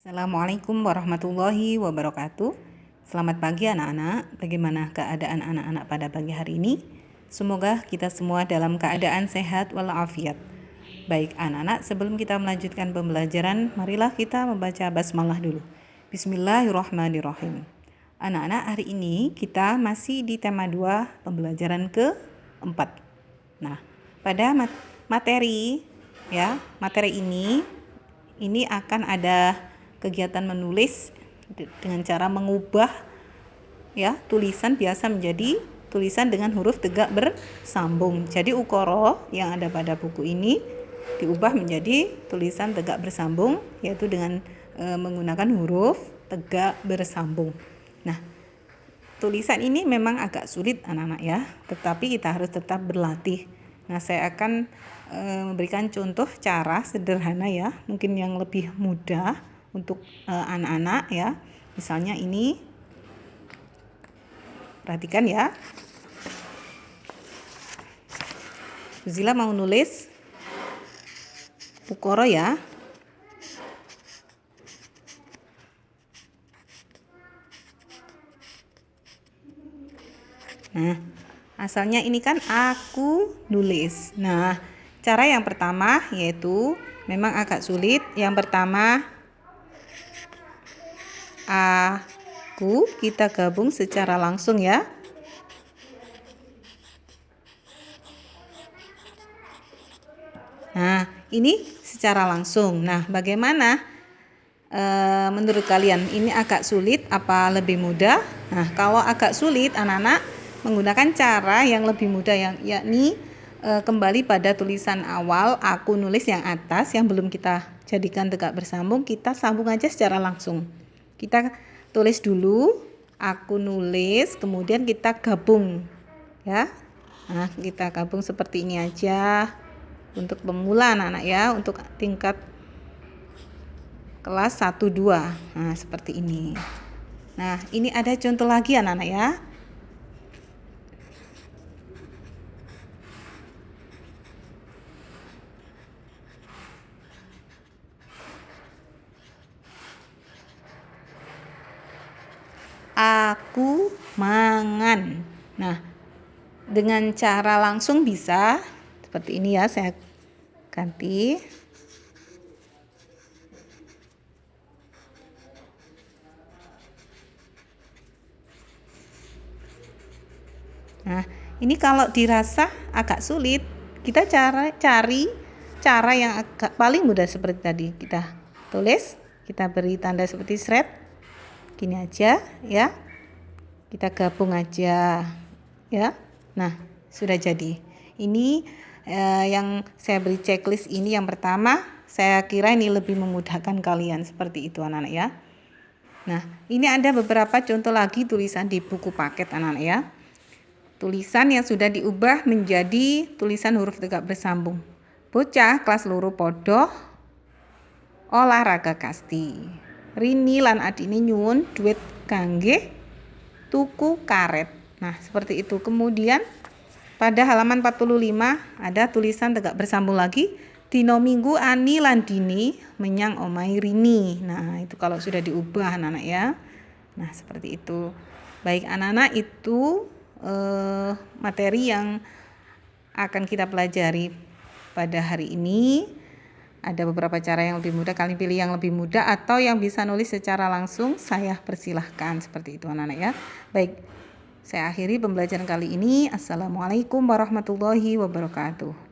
Assalamualaikum warahmatullahi wabarakatuh. Selamat pagi anak-anak. Bagaimana keadaan anak-anak pada pagi hari ini? Semoga kita semua dalam keadaan sehat walafiat. Baik anak-anak, sebelum kita melanjutkan pembelajaran, marilah kita membaca basmalah dulu. Bismillahirrahmanirrahim. Anak-anak, hari ini kita masih di tema 2 pembelajaran ke-4. Nah, pada materi ini akan ada kegiatan menulis dengan cara mengubah tulisan biasa menjadi tulisan dengan huruf tegak bersambung. Jadi ukoro yang ada pada buku ini diubah menjadi tulisan tegak bersambung, yaitu dengan menggunakan huruf tegak bersambung. Nah, tulisan ini memang agak sulit anak-anak ya, tetapi kita harus tetap berlatih. Nah, saya akan memberikan contoh cara sederhana ya, mungkin yang lebih mudah untuk anak-anak ya. Misalnya ini, perhatikan ya. Zila mau nulis ukoro ya. Nah, asalnya ini kan aku nulis. Nah, cara yang pertama yaitu memang agak sulit. Yang pertama aku kita gabung secara langsung ya. Nah, ini secara langsung. Nah, bagaimana menurut kalian? Ini agak sulit apa lebih mudah? Nah, kalau agak sulit, anak-anak menggunakan cara yang lebih mudah, yakni kembali pada tulisan awal aku nulis yang atas yang belum kita jadikan tegak bersambung, kita sambung aja secara langsung. Kita tulis dulu aku nulis, kemudian kita gabung ya. Nah, kita gabung seperti ini aja untuk pemula anak-anak ya, untuk tingkat kelas 1-2. Nah, seperti ini. Nah, ini ada contoh lagi anak-anak ya. Aku mangan. Nah, dengan cara langsung bisa seperti ini ya, saya ganti. Nah, ini kalau dirasa agak sulit, kita cari cara yang agak paling mudah seperti tadi. Kita tulis, kita beri tanda seperti shred. Gini aja ya. Kita gabung aja ya. Nah, sudah jadi. Ini yang saya beri checklist ini yang pertama, saya kira ini lebih memudahkan kalian, seperti itu anak-anak ya. Nah, ini ada beberapa contoh lagi tulisan di buku paket anak-anak ya. Tulisan yang sudah diubah menjadi tulisan huruf tegak bersambung. Bocah kelas loro podo olahraga kasti. Rini lan adine nyuwun duit kangge tuku karet. Nah, seperti itu. Kemudian pada halaman 45 ada tulisan tegak bersambung lagi. Dino minggu Ani lan Dini menyang omai Rini. Nah, itu kalau sudah diubah anak-anak ya. Nah, seperti itu. Baik anak-anak, itu materi yang akan kita pelajari pada hari ini. Ada beberapa cara yang lebih mudah, kalian pilih yang lebih mudah atau yang bisa nulis secara langsung, saya persilahkan, seperti itu anak-anak ya. Baik, saya akhiri pembelajaran kali ini. Assalamualaikum warahmatullahi wabarakatuh.